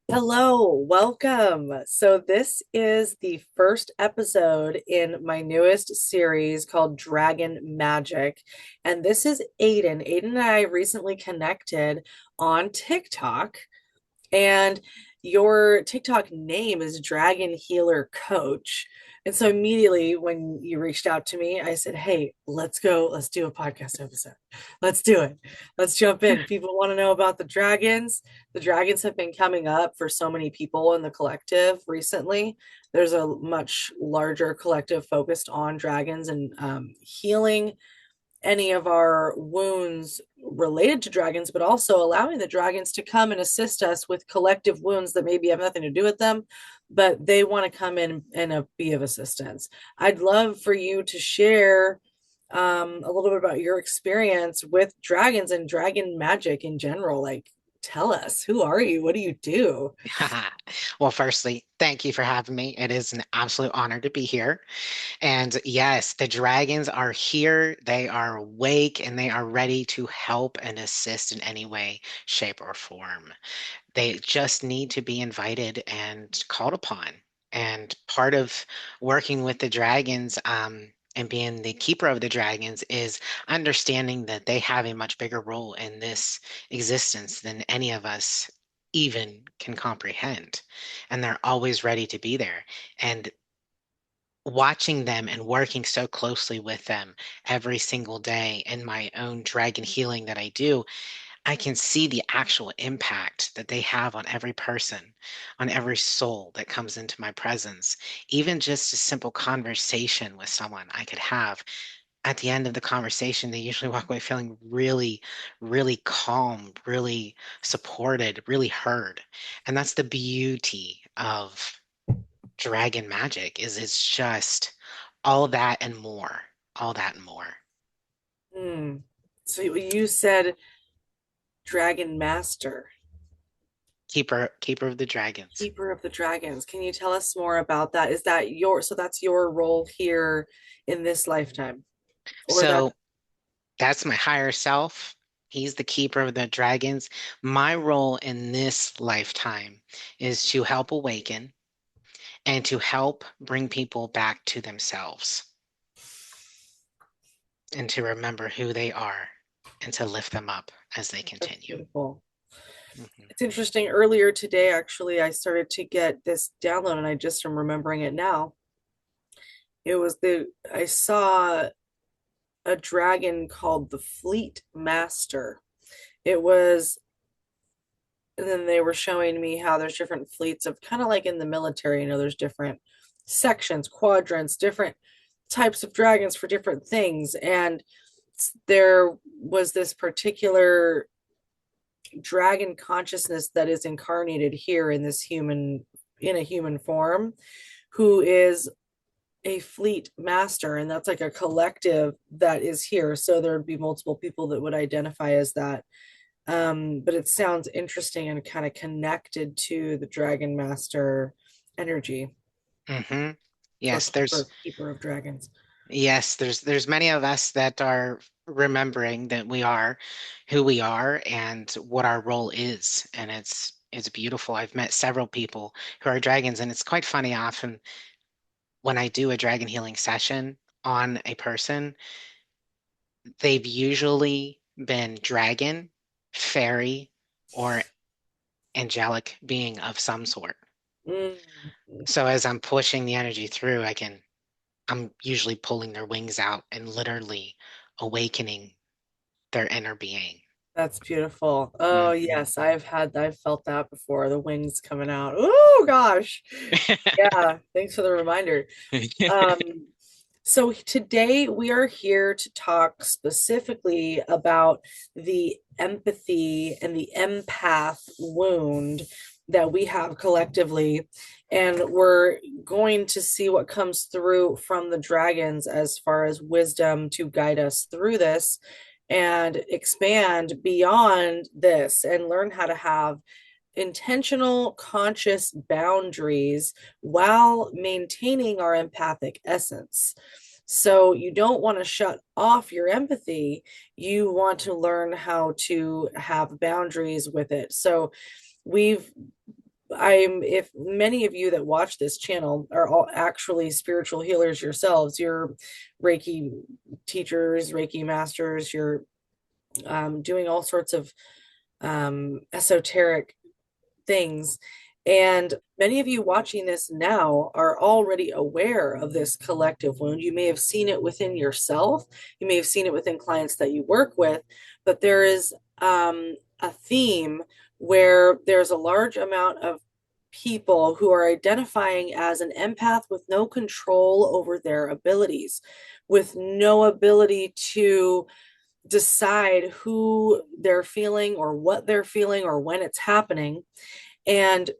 Hello, welcome. So, this is the first episode in my newest series called Dragon Magik. And this is Aiden. Aiden and I recently connected on TikTok, and your TikTok name is Dragon Healer Coach. And so immediately when you reached out to me, I said, "Hey, let's go. Let's do a podcast episode. Let's do it. Let's jump in. People want to know about the dragons. The dragons have been coming up for so many people in the collective recently. There's a much larger collective focused on dragons and healing any of our wounds related to dragons, but also allowing the dragons to come and assist us with collective wounds that maybe have nothing to do with them, but they want to come in and be of assistance. I'd love for you to share a little bit about your experience with dragons and dragon magic in general. Like, tell us, who are you? What do you do? Well, firstly, thank you for having me. It is an absolute honor to be here. And yes, the dragons are here. They are awake and they are ready to help and assist in any way, shape, or form. They just need to be invited and called upon. And part of working with the dragons, and being the keeper of the dragons is understanding that they have a much bigger role in this existence than any of us even can comprehend. And they're always ready to be there. And watching them and working so closely with them every single day in my own dragon healing that I do, I can see the actual impact that they have on every person, on every soul that comes into my presence. Even just a simple conversation with someone I could have. At the end of the conversation, they usually walk away feeling really, really calm, really supported, really heard. And that's the beauty of dragon magic is it's just all that and more, all that and more. Hmm. So you said dragon master. Keeper of the dragons. Keeper of the Dragons. Can you tell us more about that? Is that so that's your role here in this lifetime? Or that So that's my higher self. He's the keeper of the dragons. My role in this lifetime is to help awaken and to help bring people back to themselves and to remember who they are and to lift them up as they that's continue. beautiful. Mhm. It's interesting. Earlier today, actually, I started to get this download and I just am remembering it now. It was the I saw a dragon called the Fleet Master. It was, and then they were showing me how there's different fleets of kind of like in the military, there's different sections, quadrants, different types of dragons for different things. And there was this particular dragon consciousness that is incarnated here in this human, in a human form, who is a fleet master, and that's like a collective that is here, so there would be multiple people that would identify as that. But it sounds interesting and kind of connected to the dragon master energy. Hmm. Or Yes, there's keeper of dragons. there's many of us that are remembering that we are who we are and what our role is, and it's beautiful. I've met several people who are dragons, and it's quite funny often when I do a dragon healing session on a person, they've usually been dragon, fairy, or angelic being of some sort. Mm, So as I'm pushing the energy through, I'm usually pulling their wings out and literally awakening their inner being. that's beautiful. Oh Mhm. yes, I've felt that before. The wings coming out. Oh gosh. Yeah, thanks for the reminder. Um, so today we are here to talk specifically about the empathy and the empath wound that we have collectively. And we're going to see what comes through from the dragons as far as wisdom to guide us through this and expand beyond this and learn how to have intentional, conscious boundaries while maintaining our empathic essence. So you don't want to shut off your empathy. You want to learn how to have boundaries with it. So we've if many of you that watch this channel are all actually spiritual healers yourselves, you're Reiki teachers, Reiki masters, you're doing all sorts of esoteric things. And many of you watching this now are already aware of this collective wound. You may have seen it within yourself, you may have seen it within clients that you work with, but there is a theme where there's a large amount of people who are identifying as an empath with no control over their abilities, with no ability to decide who they're feeling or what they're feeling or when it's happening. And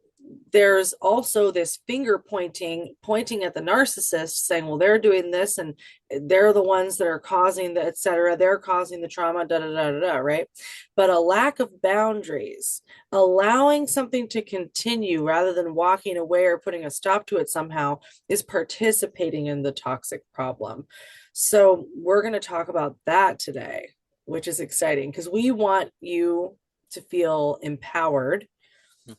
there's also this finger pointing at the narcissist, saying, well, they're doing this and they're the ones that are causing the etc, they're causing the trauma, da da da da da, right? But a lack of boundaries, allowing something to continue rather than walking away or putting a stop to it somehow, is participating in the toxic problem. So we're going to talk about that today, which is exciting because we want you to feel empowered,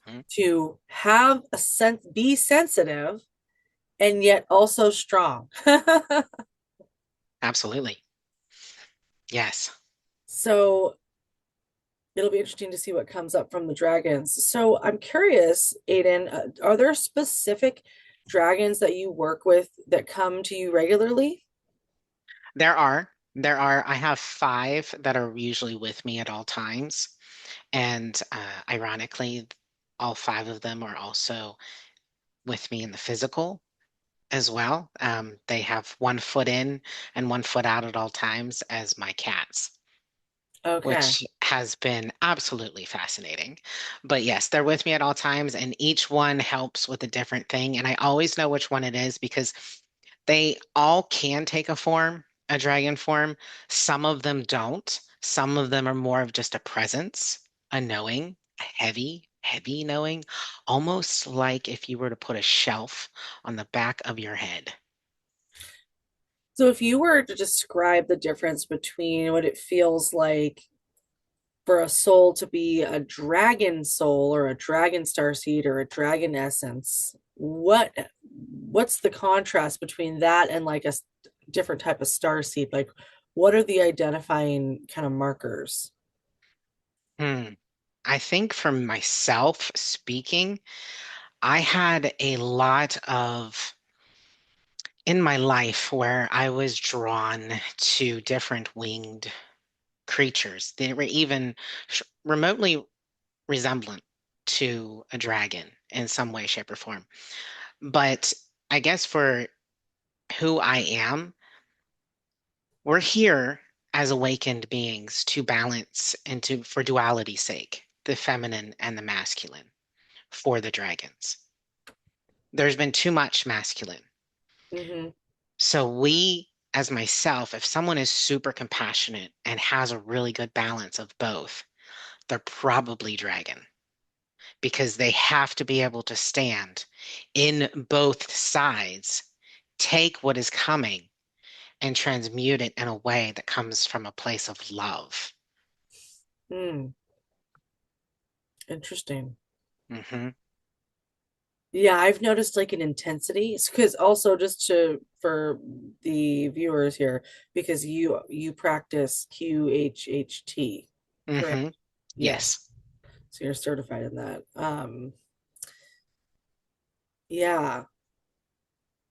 Hmm. to have a sense, be sensitive, and yet also strong. Absolutely. Yes. So it'll be interesting to see what comes up from the dragons. So I'm curious, Aiden, are there specific dragons that you work with that come to you regularly? I have five that are usually with me at all times. And ironically, all five of them are also with me in the physical as well. They have one foot in and one foot out at all times as my cats, Okay. which has been absolutely fascinating. But yes, they're with me at all times, and each one helps with a different thing. And I always know which one it is because they all can take a form, a dragon form. Some of them don't. Some of them are more of just a presence, a knowing, a heavy, heavy knowing, almost like if you were to put a shelf on the back of your head. So if you were to describe the difference between what it feels like for a soul to be a dragon soul or a dragon star seed or a dragon essence, what's the contrast between that and like a different type of star seed? Like, what are the identifying kind of markers? Hmm. I think for myself speaking, I had a lot of in my life where I was drawn to different winged creatures. They were even remotely resemblant to a dragon in some way, shape, or form. But I guess for who I am, we're here as awakened beings to balance and to, for duality's sake, the feminine and the masculine for the dragons. There's been too much masculine. Mm-hmm. So we, as myself, if someone is super compassionate and has a really good balance of both, they're probably dragon because they have to be able to stand in both sides, take what is coming, and transmute it in a way that comes from a place of love. Mm, interesting. Hmm. Yeah, I've noticed like an intensity because also just to for the viewers here, because you practice QHHT, correct? Hmm. Yes. Yes. So you're certified in that. Yeah.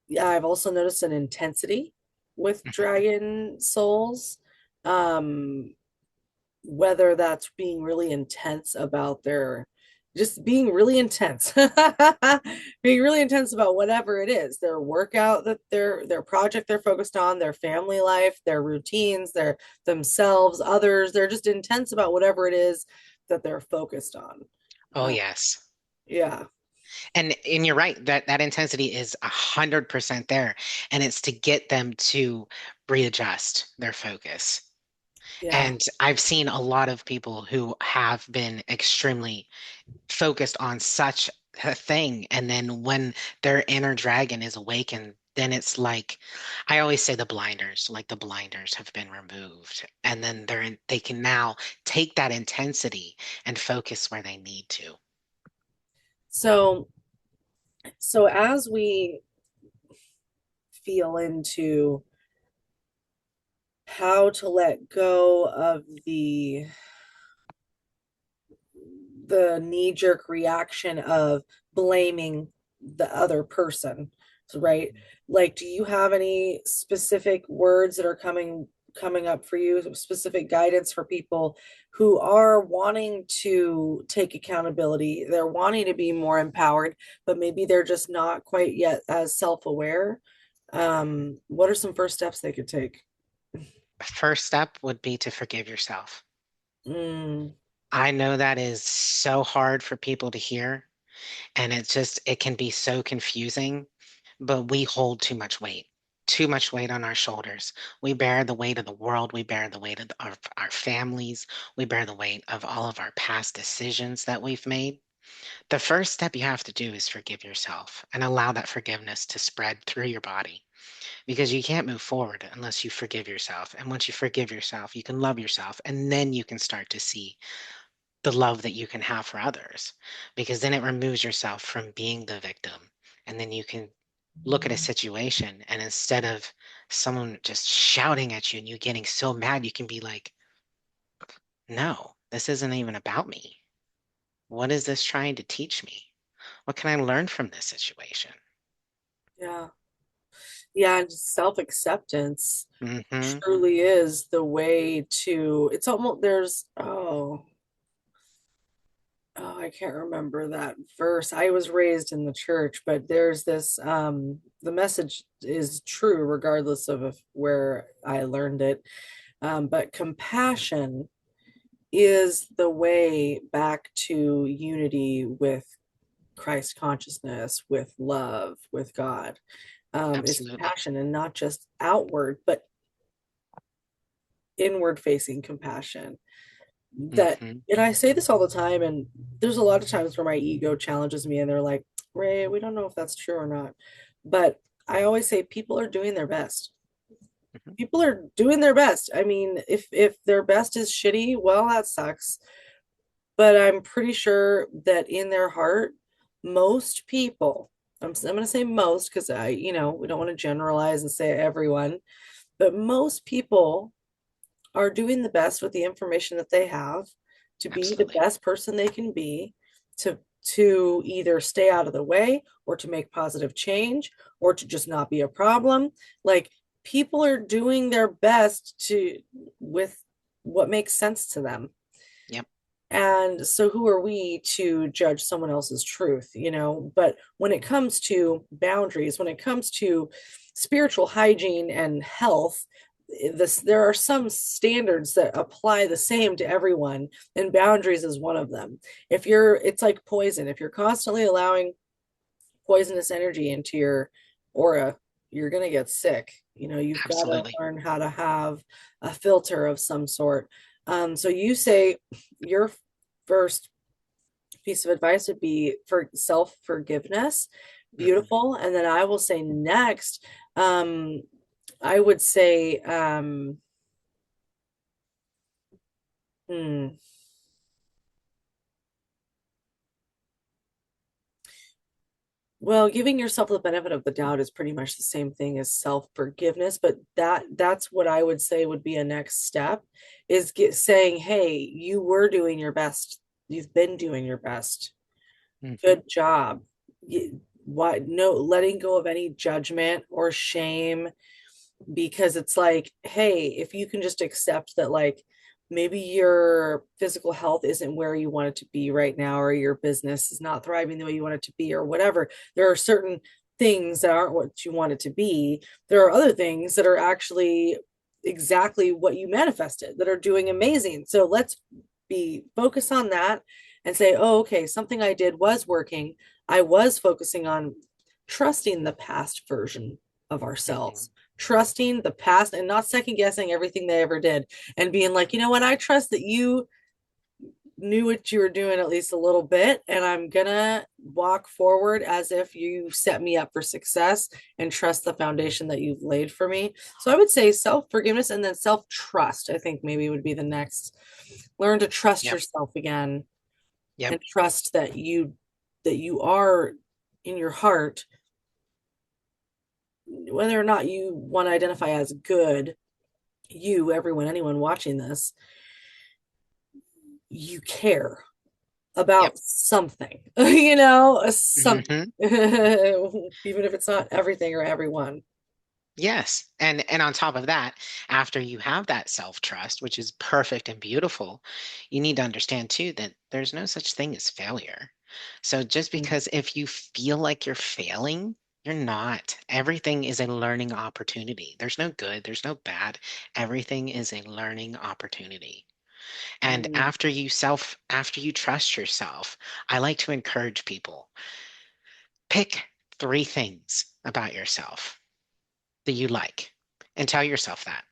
Yeah, I've also noticed an intensity with Hmm. dragon souls. Um, whether that's being really intense about their just being really intense being really intense about whatever it is, their workout, that their project they're focused on, their family life, their routines, their themselves, others, they're just intense about whatever it is that they're focused on. Oh, uh, yes. yeah. And you're right, that intensity is 100% there. And it's to get them to readjust their focus. Yeah. And I've seen a lot of people who have been extremely focused on such a thing. And then when their inner dragon is awakened, then it's like, I always say like the blinders have been removed. And then they can now take that intensity and focus where they need to. So, so as we feel into how to let go of the knee-jerk reaction of blaming the other person, right? Like, do you have any specific words that are coming up for you, specific guidance for people who are wanting to take accountability, they're wanting to be more empowered, but maybe they're just not quite yet as self-aware? What are some first steps they could take? First step would be to forgive yourself. Mm, I know that is so hard for people to hear, and it can be so confusing, but we hold too much weight on our shoulders. We bear the weight of the world, we bear the weight of our families, we bear the weight of all of our past decisions that we've made. The first step you have to do is forgive yourself and allow that forgiveness to spread through your body because you can't move forward unless you forgive yourself. And once you forgive yourself, you can love yourself, and then you can start to see the love that you can have for others because then it removes yourself from being the victim. And then you can look at a situation, and instead of someone just shouting at you and you getting so mad, you can be like, no, this isn't even about me. What is this trying to teach me? What can I learn from this situation? yeah. Yeah, and self-acceptance Hmm. truly is the way to, it's almost, I can't remember that verse. I was raised in the church, but there's this, the message is true regardless of where I learned it. But compassion is the way back to unity with Christ consciousness, with love, with God. Is Absolutely. compassion, and not just outward, but inward facing compassion. That, Hmm. and I say this all the time, and there's a lot of times where my ego challenges me and they're like, Ray, we don't know if that's true or not. But I always say people are doing their best. Hmm. People are doing their best. I mean, if their best is shitty, well, that sucks. But I'm pretty sure that in their heart, most people, I'm going to say most because we don't want to generalize and say everyone, but most people are doing the best with the information that they have to be the Absolutely. best person they can be, to either stay out of the way or to make positive change or to just not be a problem. Like, people are doing their best to with what makes sense to them. Yep. And so who are we to judge someone else's truth? But when it comes to boundaries, when it comes to spiritual hygiene and health, there are some standards that apply the same to everyone, and boundaries is one of them. It's like poison. If you're constantly allowing poisonous energy into your aura, you're going to get sick. You've got to Absolutely. learn how to have a filter of some sort. So you say your first piece of advice would be for self forgiveness. Hmm. Beautiful. And then I will say next, um, I would say, hmm, well, giving yourself the benefit of the doubt is pretty much the same thing as self-forgiveness, but that's what I would say would be a next step, is saying, "Hey, you were doing your best. You've been doing your best. Hmm. Good job." Why no letting go of any judgment or shame, because it's like, hey, if you can just accept that, like, maybe your physical health isn't where you want it to be right now, or your business is not thriving the way you want it to be, or whatever. There are certain things that aren't what you want it to be. There are other things that are actually exactly what you manifested, that are doing amazing. So let's be focused on that and say, oh, okay, something I did was working. I was focusing on trusting the past version of Hmm. ourselves, trusting the past and not second guessing everything they ever did, and being like, you know what, I trust that you knew what you were doing at least a little bit, and I'm gonna walk forward as if you set me up for success and trust the foundation that you've laid for me. So I would say self-forgiveness, and then self-trust, I think maybe would be the next. Learn to trust Yep. yourself again, Yep. and trust that that you are in your heart, whether or not you want to identify as good, you, everyone, anyone watching this, you care Yep. about something, you know, something, Hmm. even if it's not everything or everyone. Yes. And on top of that, after you have that self-trust, which is perfect and beautiful, you need to understand too that there's no such thing as failure. So just because if you feel like you're failing, you're not. Everything is a learning opportunity. There's no good, there's no bad. Everything is a learning opportunity. And Mm. after you trust yourself, I like to encourage people, pick three things about yourself that you like and tell yourself that.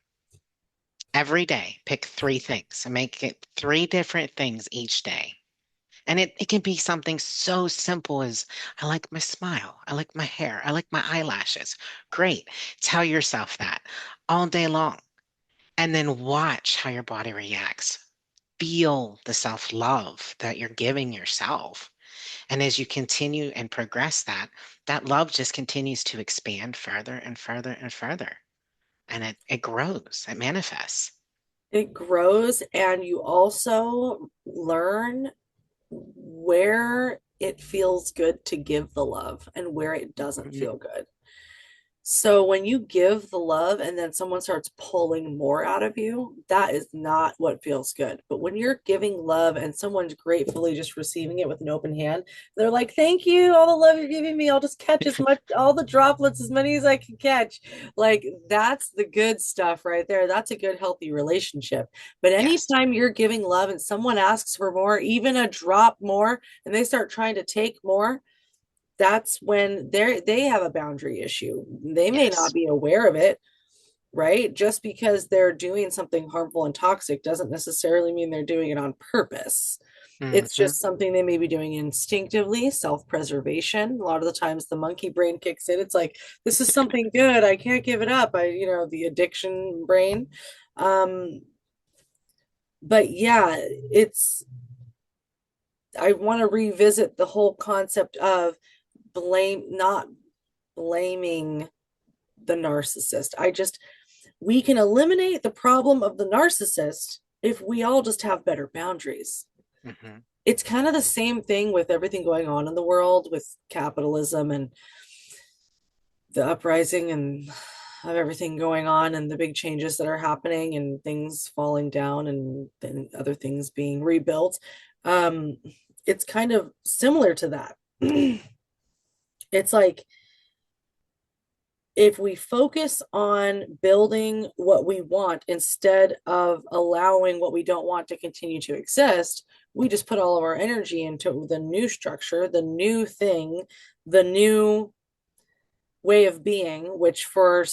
Every day, pick three things and make it three different things each day. And it can be something so simple as I like my smile, I like my hair, I like my eyelashes. Great. Tell yourself that all day long. And then watch how your body reacts. Feel the self love that you're giving yourself. And as you continue and progress that, that love just continues to expand further and further and further. And it grows, it manifests. It grows, and you also learn where it feels good to give the love and where it doesn't Mhm. feel good. So when you give the love and then someone starts pulling more out of you, that is not what feels good. But when you're giving love and someone's gratefully just receiving it with an open hand, they're like, "Thank you, all the love you're giving me. I'll just catch as much, all the droplets, as many as I can catch." Like that's the good stuff right there. That's a good, healthy relationship. But Yes. anytime you're giving love and someone asks for more, even a drop more, and they start trying to take more, that's when they have a boundary issue. They may not Yes. be aware of it, right? Just because they're doing something harmful and toxic doesn't necessarily mean they're doing it on purpose. It's Hmm. just something they may be doing instinctively, self-preservation. A lot of the times the monkey brain kicks in. It's like, this is something good. I can't give it up. The addiction brain. Um, but yeah, it's I want to revisit the whole concept of not blaming the narcissist. We can eliminate the problem of the narcissist if we all just have better boundaries. Hmm. It's kind of the same thing with everything going on in the world with capitalism and the uprising and of everything going on and the big changes that are happening and things falling down and then other things being rebuilt. Um, it's kind of similar to that. It's like if we focus on building what we want instead of allowing what we don't want to continue to exist, we just put all of our energy into the new structure, the new thing, the new way of being, which for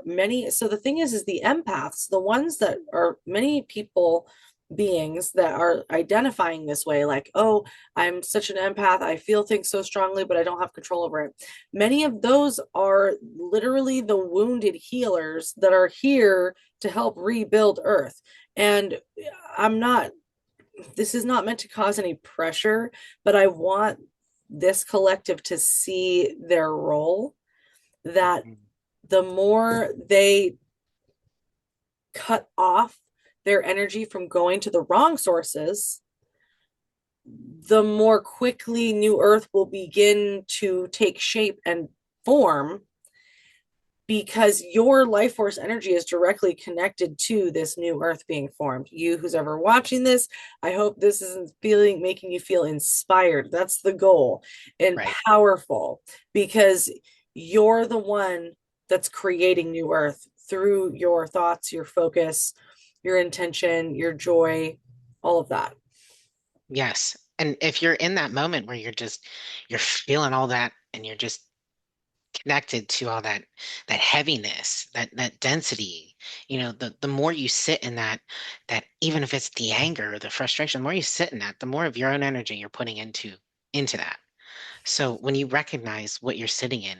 many, so the thing is the empaths, the ones that are many people, beings that are identifying this way, like, oh, I'm such an empath, I feel things so strongly but I don't have control over it. Many of those are literally the wounded healers that are here to help rebuild earth. And I'm not this is not meant to cause any pressure, but I want this collective to see their role, that Hmm. the more they cut off their energy from going to the wrong sources, the more quickly New Earth will begin to take shape and form, because your life force energy is directly connected to this new earth being formed. You who's ever watching this, I hope this isn't feeling making you feel inspired. That's the goal. And Right. powerful, because you're the one that's creating new earth through your thoughts, your focus, your intention, your joy, all of that. Yes. And if you're in that moment where you're feeling all that and you're just connected to all that heaviness, that density, the more you sit in that even if it's the anger or the frustration, the more you sit in that, the more of your own energy you're putting into that. So when you recognize what you're sitting in,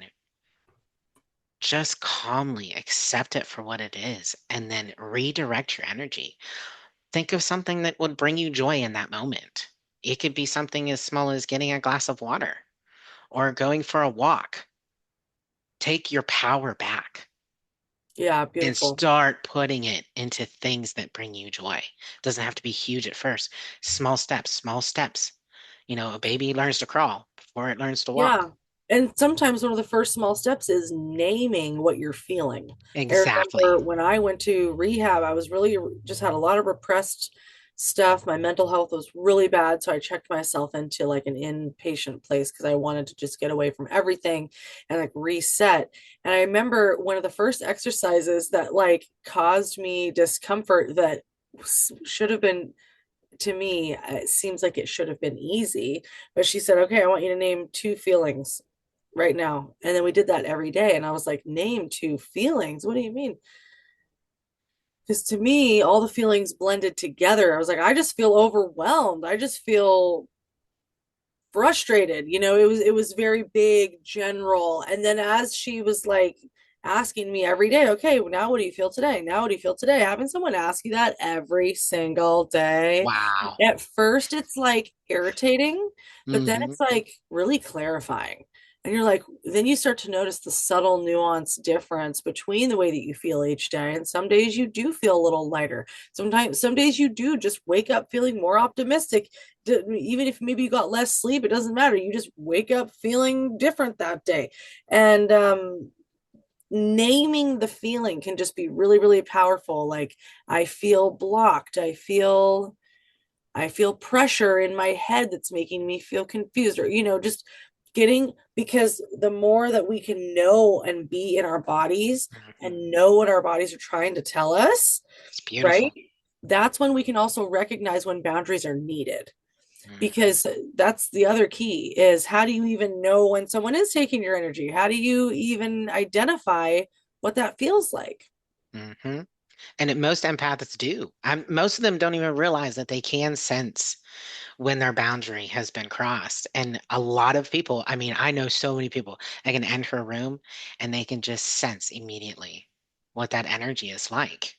just calmly accept it for what it is and then redirect your energy. Think of something that would bring you joy in that moment. It could be something as small as getting a glass of water or going for a walk. Take your power back Yeah, and beautiful. start putting it into things that bring you joy. Doesn't have to be huge at first. Small steps, small steps. A baby learns to crawl before it learns to walk. Yeah. And sometimes one of the first small steps is naming what you're feeling. I Exactly. remember when I went to rehab, I was really just had a lot of repressed stuff. My mental health was really bad. So I checked myself into like an inpatient place because I wanted to just get away from everything and like reset. And I remember one of the first exercises that like caused me discomfort that should have been to me, it seems like it should have been easy. But she said, okay, I want you to name two feelings right now. And then we did that every day. And I was like, name two feelings? What do you mean? Because to me, all the feelings blended together. I was like, I just feel overwhelmed. I just feel frustrated. It was very big, general. And then as she was like asking me every day, okay, now what do you feel today? Now what do you feel today? Having someone ask you that every single day. Wow. At first it's like irritating, but then Hmm. it's like really clarifying. And you're like, then you start to notice the subtle nuance difference between the way that you feel each day. And some days you do feel a little lighter. Sometimes, some days you do just wake up feeling more optimistic, even if maybe you got less sleep, it doesn't matter. You just wake up feeling different that day. And naming the feeling can just be really, really powerful. Like, I feel blocked. I feel pressure in my head that's making me feel confused, or just getting, because the more that we can know and be in our bodies Hmm. and know what our bodies are trying to tell us, It's right? beautiful. That's when we can also recognize when boundaries are needed, Hmm. because that's the other key is, how do you even know when someone is taking your energy? How do you even identify what that feels like? Hmm. Most empaths do. Most of them don't even realize that they can sense when their boundary has been crossed. And a lot of people, I mean, I know so many people that can enter a room and they can just sense immediately what that energy is like.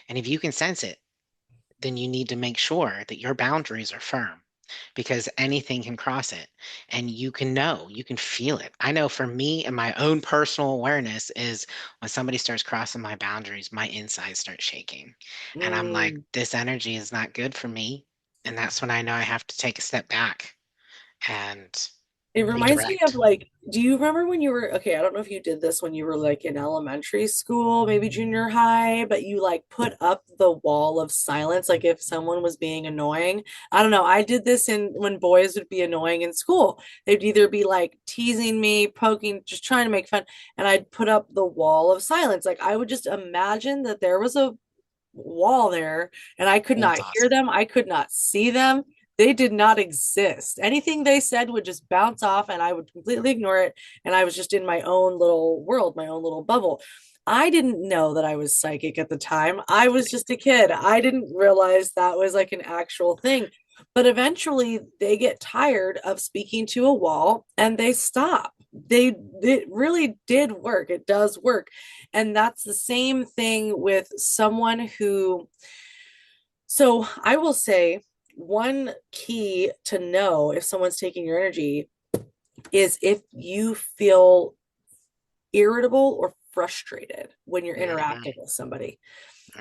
And if you can sense it, then you need to make sure that your boundaries are firm because anything can cross it and you can know, you can feel it. I know for me and my own personal awareness is when somebody starts crossing my boundaries, my insides start shaking. And I'm like, Mm. this energy is not good for me. And that's when I know I have to take a step back and It reminds me of redirect. like, do you remember when you were, okay, I don't know if you did this when you were like in elementary school, maybe junior high, but you like put up the wall of silence, like if someone was being annoying. I don't know. I did this in when boys would be annoying in school. They'd either be like teasing me, poking, just trying to make fun, and I'd put up the wall of silence. Like I would just imagine that there was a wall there and I could That's not hear awesome. them. I could not see them. They did not exist. Anything they said would just bounce off and I would completely ignore it. And I was just in my own little world, my own little bubble. I didn't know that I was psychic at the time. I was just a kid. I didn't realize that was like an actual thing. But eventually they get tired of speaking to a wall and they stop. It really did work. It does work. And that's the same thing with someone who, so I will say, one key to know if someone's taking your energy is if you feel irritable or frustrated when you're Hmm. interacting with somebody.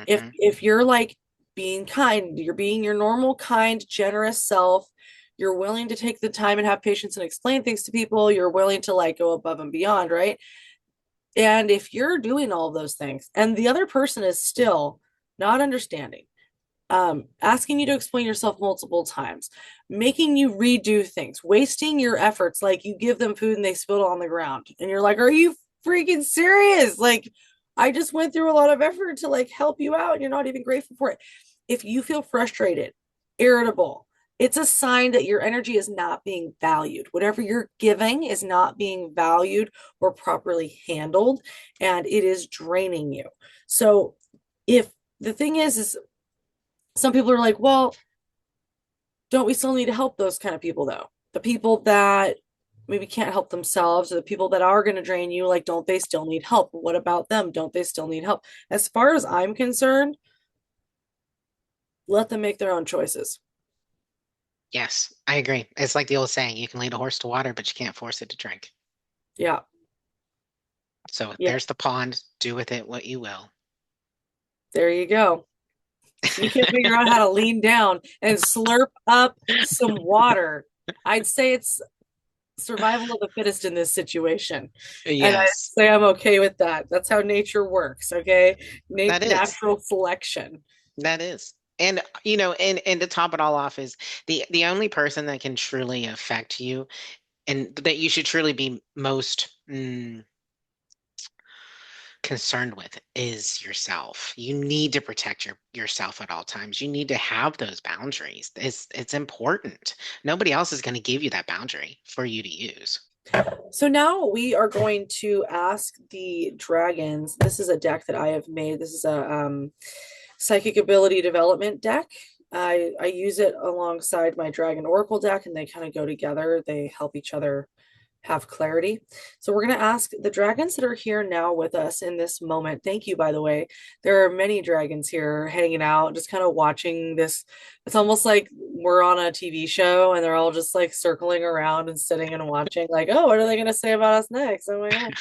If Hmm. if you're like being kind, you're being your normal, kind, generous self, you're willing to take the time and have patience and explain things to people, you're willing to like go above and beyond, right? And if you're doing all those things and the other person is still not understanding, asking you to explain yourself multiple times, making you redo things, wasting your efforts, like you give them food and they spill it on the ground, and you're like, "Are you freaking serious? Like, I just went through a lot of effort to like help you out, and you're not even grateful for it." If you feel frustrated, irritable, it's a sign that your energy is not being valued. Whatever you're giving is not being valued or properly handled, and it is draining you. So, if the thing is some people are like, well, don't we still need to help those kind of people though? The people that maybe can't help themselves, or the people that are going to drain you, like, don't they still need help? What about them? Don't they still need help? As far as I'm concerned, let them make their own choices. Yes, I agree. It's like the old saying, you can lead a horse to water, but you can't force it to drink. Yeah. So Yeah. there's the pond. Do with it what you will. There you go. If you can figure out how to lean down and slurp up some water, I'd say it's survival of the fittest in this situation. And I Yes, say I'm okay with that. That's how nature works, okay? that is. Natural selection. That is. And and to top it all off is the only person that can truly affect you and that you should truly be most concerned with is yourself. You need to protect yourself at all times. You need to have those boundaries. It's important. Nobody else is going to give you that boundary for you to use. So now we are going to ask the dragons. This is a deck that I have made. This is a psychic ability development deck. I use it alongside my dragon oracle deck, and they kind of go together. They help each other have clarity. So we're going to ask the dragons that are here now with us in this moment. Thank you, by the way. There are many dragons here hanging out, just kind of watching this. It's almost like we're on a TV show and they're all just like circling around and sitting and watching, like, oh, what are they going to say about us next? Oh my God.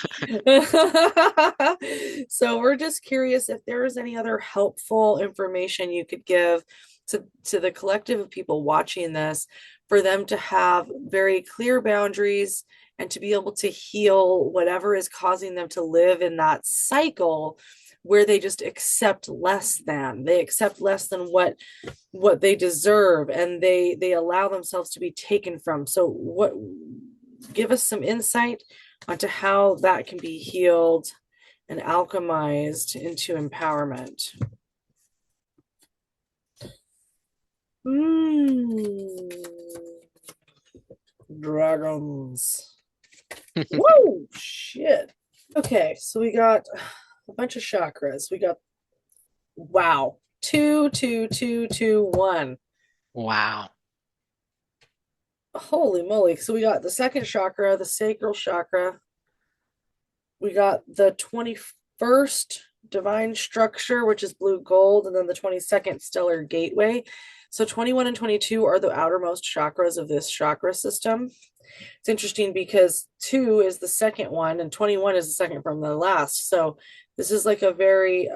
So we're just curious if there's any other helpful information you could give to the collective of people watching this for them to have very clear boundaries and to be able to heal whatever is causing them to live in that cycle where they just accept less than what they deserve, and they allow themselves to be taken from. So what, give us some insight onto how that can be healed and alchemized into empowerment. Dragons. Whoa, shit. Okay, so we got a bunch of chakras. We got, wow, two, two, two, two, one. Wow. Holy moly. So we got the second chakra, the sacral chakra. We got the 21st divine structure, which is blue gold, and then the 22nd stellar gateway. So 21 and 22 are the outermost chakras of this chakra system. It's interesting because 2 is the second one and 21 is the second from the last. So this is like a very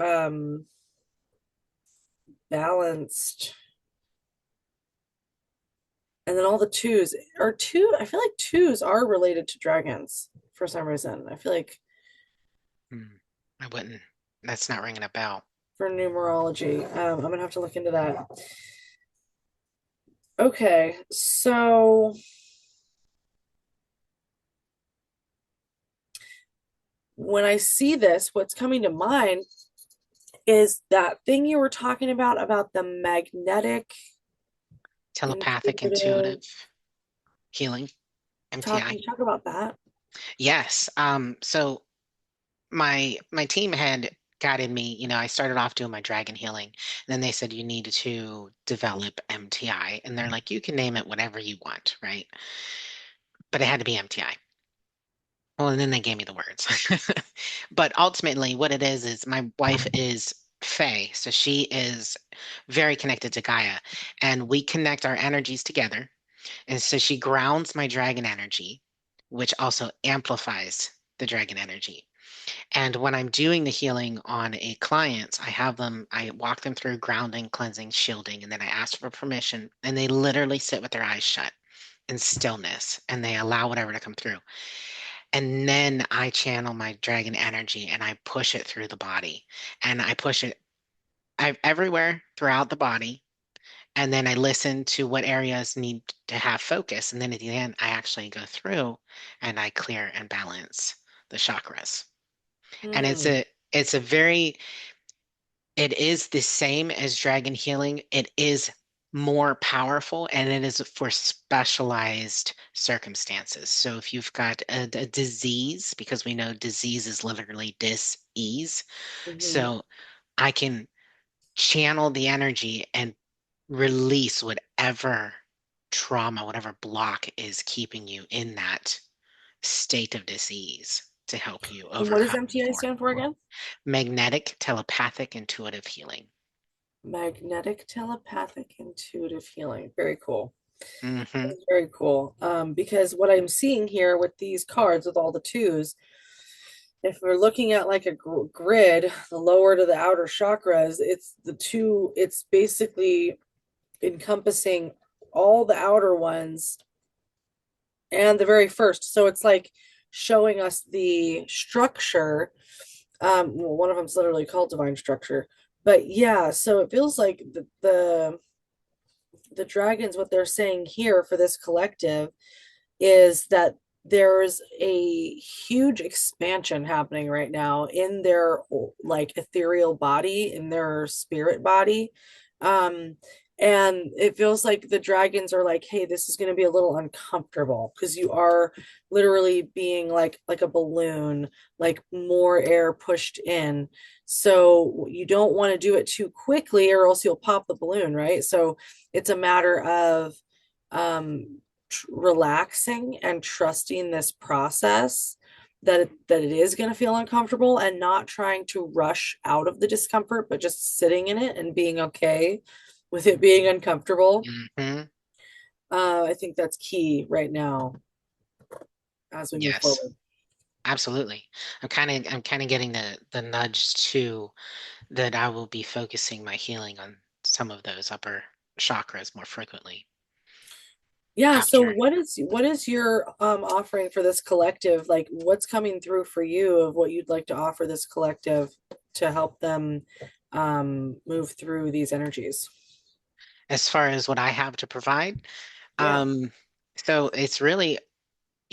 balanced. And then all the twos are two. I feel like twos are related to dragons for some reason. I feel like Hmm. I wouldn't. That's not ringing a bell. for numerology, I'm gonna have to look into that. Okay, so when I see this, what's coming to mind is that thing you were talking about the magnetic Telepathic, intuitive intuitive, healing, talk. MTI. Can you talk about that? Yes. So my team had guided me, I started off doing my dragon healing. And then they said you needed to develop MTI. And they're like, you can name it whatever you want, right? But it had to be MTI. Well, and then they gave me the words. But ultimately, what it is my wife is Fae. So she is very connected to Gaia. And we connect our energies together. And so she grounds my dragon energy, which also amplifies the dragon energy. And when I'm doing the healing on a client, I walk them through grounding, cleansing, shielding, and then I ask for permission. And they literally sit with their eyes shut in stillness and they allow whatever to come through. And then I channel my dragon energy and I push it through the body. And I push it everywhere throughout the body. And then I listen to what areas need to have focus. And then at the end, I actually go through and I clear and balance the chakras. And Hmm. it is the same as dragon healing. It is more powerful and it is for specialized circumstances. So if you've got a disease, because we know disease is literally dis-ease, Mhm. so I can channel the energy and release whatever trauma, whatever block is keeping you in that state of disease to help you And what does overcome MTA more. stand for again? Magnetic, telepathic, intuitive healing. Magnetic telepathic intuitive healing. Very cool. Hmm. It's very cool. Because what I'm seeing here with these cards with all the twos, if we're looking at like a grid, the lower to the outer chakras, it's the two, it's basically encompassing all the outer ones and the very first. So it's like showing us the structure. Well, one of them's literally called divine structure. But yeah, so it feels like the dragons, what they're saying here for this collective is that there's a huge expansion happening right now in their like ethereal body, in their spirit body. Um, and it feels like the dragons are like, hey, this is going to be a little uncomfortable because you are literally being like a balloon, like more air pushed in. So you don't want to do it too quickly or else you'll pop the balloon, right? So it's a matter of um relaxing and trusting this process that it is going to feel uncomfortable and not trying to rush out of the discomfort but just sitting in it and being okay with it being uncomfortable. Hmm. I think that's key right now as we move Yes, forward. absolutely. I'm kind of getting the nudge too that I will be focusing my healing on some of those upper chakras more frequently Yeah, so after. what is your offering for this collective? Like what's coming through for you of what you'd like to offer this collective to help them move through these energies? As far as what I have to provide, Yeah. um, so it's really,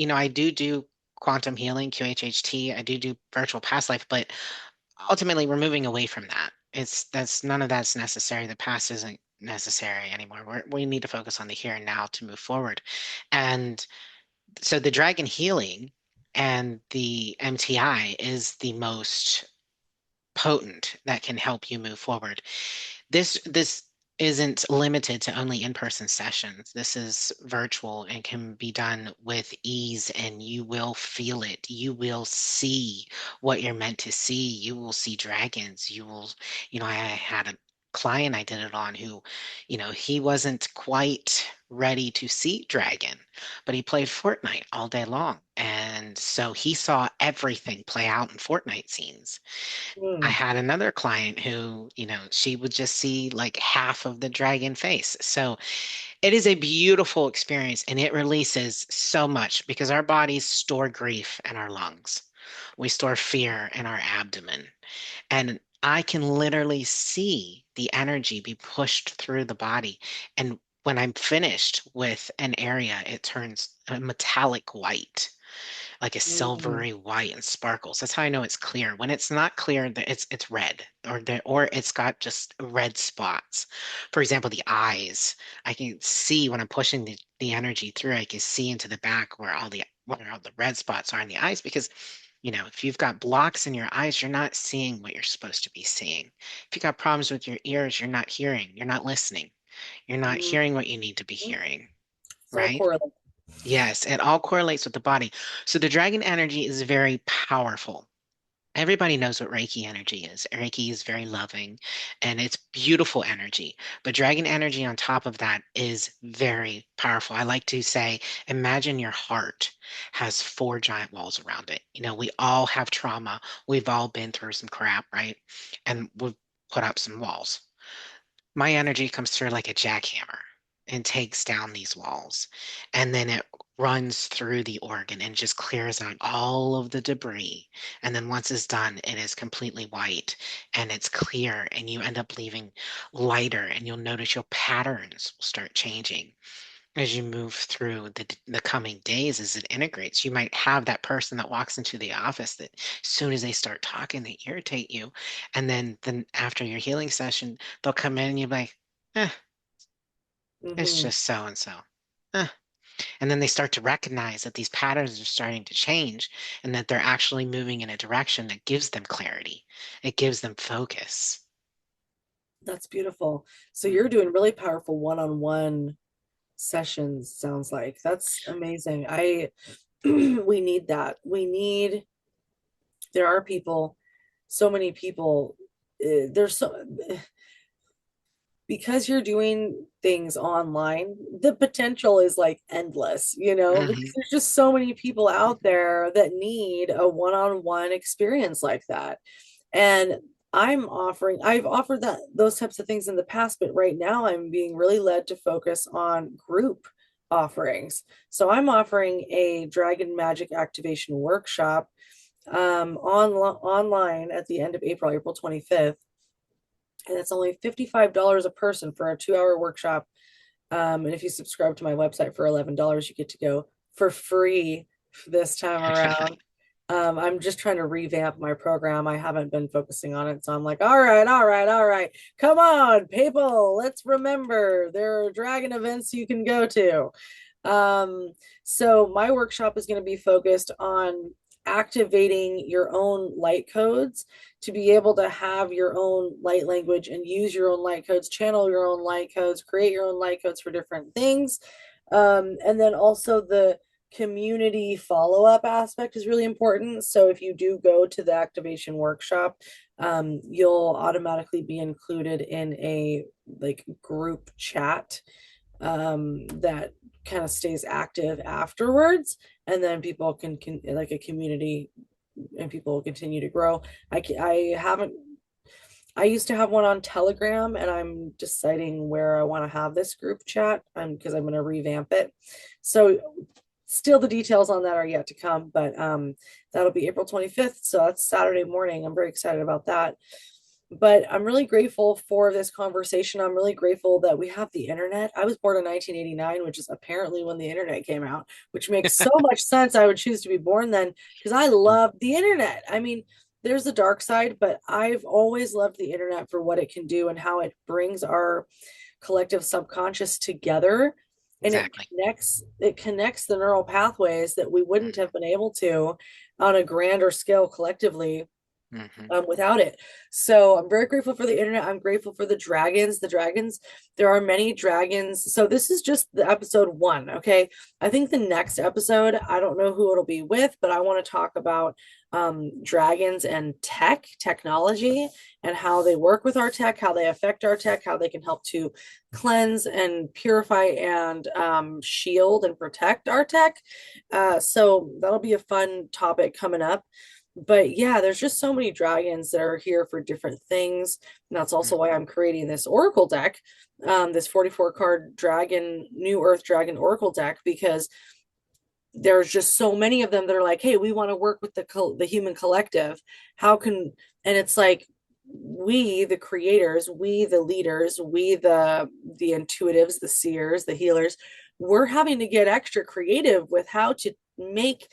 I do quantum healing, QHHT, I do virtual past life, but ultimately we're moving away from that. That's none of that's necessary. The past isn't necessary anymore. We need to focus on the here and now to move forward. And so the dragon healing and the MTI is the most potent that can help you move forward. This isn't limited to only in-person sessions. This is virtual and can be done with ease, and you will feel it. You will see what you're meant to see. You will see dragons. I had a client I did it on who, he wasn't quite ready to see dragon, but he played Fortnite all day long. And so he saw everything play out in Fortnite scenes. I Mm, had another client who, she would just see like half of the dragon face. So it is a beautiful experience and it releases so much because our bodies store grief in our lungs. We store fear in our abdomen. And I can literally see the energy be pushed through the body. And when I'm finished with an area, it turns a metallic white, like a mm, silvery white and sparkles. That's how I know it's clear. When it's not clear, it's red or it's got just red spots. For example, the eyes. I can see when I'm pushing the energy through, I can see into the back where all the red spots are in the eyes because if you've got blocks in your eyes, you're not seeing what you're supposed to be seeing. If you've got problems with your ears, you're not hearing, you're not listening, you're not mm. hearing what you need to be hearing, It's all right? correlated. Yes, it all correlates with the body. So the dragon energy is very powerful. Everybody knows what Reiki energy is. Reiki is very loving and it's beautiful energy. But dragon energy on top of that is very powerful. I like to say, imagine your heart has four giant walls around it. We all have trauma. We've all been through some crap, right? And we've put up some walls. My energy comes through like a jackhammer and takes down these walls. And then it runs through the organ and just clears out all of the debris. And then once it's done, it is completely white and it's clear, and you end up leaving lighter, and you'll notice your patterns will start changing as you move through the coming days as it integrates. You might have that person that walks into the office that as soon as they start talking, they irritate you. And then after your healing session, they'll come in and you're like, eh, it's Hmm. just so and so. Eh. And then they start to recognize that these patterns are starting to change and that they're actually moving in a direction that gives them clarity. It gives them focus. That's beautiful. So you're doing really powerful one-on-one sessions, sounds like. That's amazing. We need that. There are people, so many people, there's so because you're doing things online, the potential is like endless, because Hmm. there's just so many people out there that need a one-on-one experience like that. And I've offered those types of things in the past, but right now I'm being really led to focus on group offerings. So I'm offering a Dragon Magic activation workshop online at the end of April, April 25th. And it's only $55 a person for a 2 hour workshop. And if you subscribe to my website for $11, you get to go for free this time around. I'm just trying to revamp my program. I haven't been focusing on it. So I'm like, all right, all right, all right. Come on, people. Let's remember there are dragon events you can go to. Um, so my workshop is going to be focused on activating your own light codes to be able to have your own light language and use your own light codes, channel your own light codes, create your own light codes for different things. And then also the community follow-up aspect is really important. So if you do go to the activation workshop, you'll automatically be included in a like group chat that kind of stays active afterwards, and then people can like a community, and people will continue to grow. I haven't I used to have one on Telegram, and I'm deciding where I want to have this group chat because I'm going to revamp it. So still the details on that are yet to come, but that'll be April 25th. So that's Saturday morning. I'm very excited about that. But I'm really grateful for this conversation. I'm really grateful that we have the internet. I was born in 1989, which is apparently when the internet came out, which makes so much sense. I would choose to be born then because I love the internet. I mean, there's the dark side, but I've always loved the internet for what it can do and how it brings our collective subconscious together, and Exactly. it connects the neural pathways that we wouldn't have been able to on a grander scale collectively Hmm. without it. So I'm very grateful for the internet. I'm grateful for the dragons. The dragons, there are many dragons. So this is just the episode one. Okay. I think the next episode, I don't know who it'll be with, but I want to talk about dragons and technology, and how they work with our tech, how they affect our tech, how they can help to cleanse and purify and shield and protect our tech. So that'll be a fun topic coming up. But yeah, there's just so many dragons that are here for different things. And that's also why I'm creating this Oracle deck, this 44 card dragon, New Earth Dragon Oracle deck, because there's just so many of them that are like, hey, we want to work with the human collective. How can, and it's like, we the creators, we the leaders, we the intuitives, the seers, the healers, we're having to get extra creative with how to make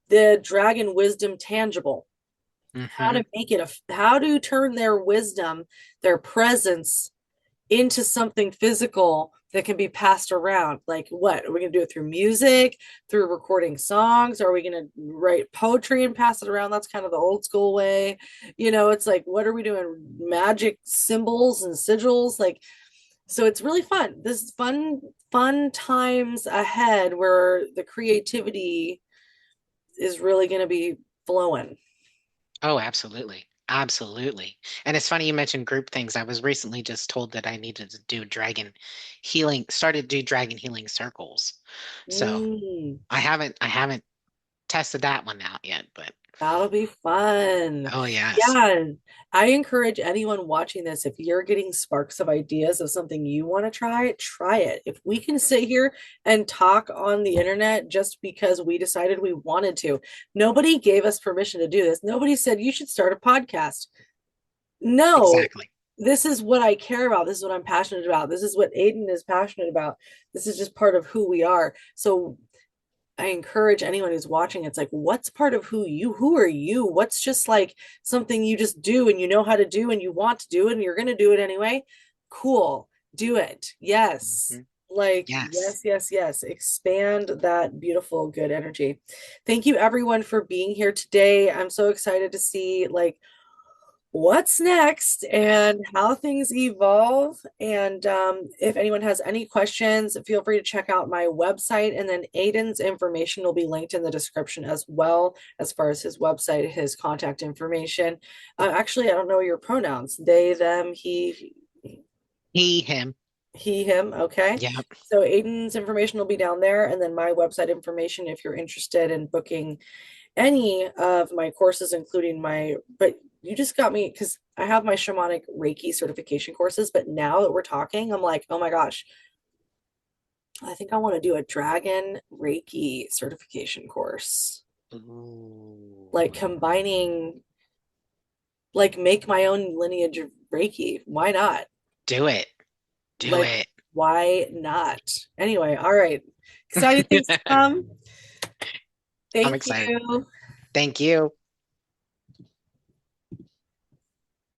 the dragon wisdom tangible, how Hmm. to make it how to turn their wisdom, their presence into something physical that can be passed around. Like, what are we going to do it through music, through recording songs? Are we going to write poetry and pass it around? That's kind of the old school way. It's like, what are we doing? Magic symbols and sigils, like, so it's really fun. This is fun times ahead where the creativity is really going to be flowing. Oh, absolutely. Absolutely. And it's funny you mentioned group things. I was recently just told that I needed to do started to do dragon healing circles. So Mm. I haven't tested that one out yet, but That'll be fun. oh yes. Yeah. I encourage anyone watching this, if you're getting sparks of ideas of something you want to try it. If we can sit here and talk on the internet just because we decided we wanted to, nobody gave us permission to do this. Nobody said you should start a podcast. No, Exactly. this is what I care about. This is what I'm passionate about. This is what Aiden is passionate about. This is just part of who we are. So I encourage anyone who's watching, it's like, what's part of who are you? What's just like something you just do and you know how to do and you want to do it and you're going to do it anyway? Cool. Do it. Yes. Mhm. Like, Yes. yes, yes, yes. Expand that beautiful, good energy. Thank you, everyone, for being here today. I'm so excited to see like what's next and how things evolve. And if anyone has any questions, feel free to check out my website. And then Aiden's information will be linked in the description as well, as far as his website, his contact information. Actually, I don't know your pronouns. They, them, he. He, him. He, him. Okay. Yep. So Aiden's information will be down there, and then my website information if you're interested in booking any of my courses, including but you just got me because I have my shamanic Reiki certification courses, but now that we're talking, I'm like, oh my gosh, I think I want to do a Dragon Reiki certification course. Ooh. Like combining, like make my own lineage of Reiki. Why not? Do it. Do Like, it. why not? Anyway, all right. Exciting things to come. I'm Thank excited. you. Thank you.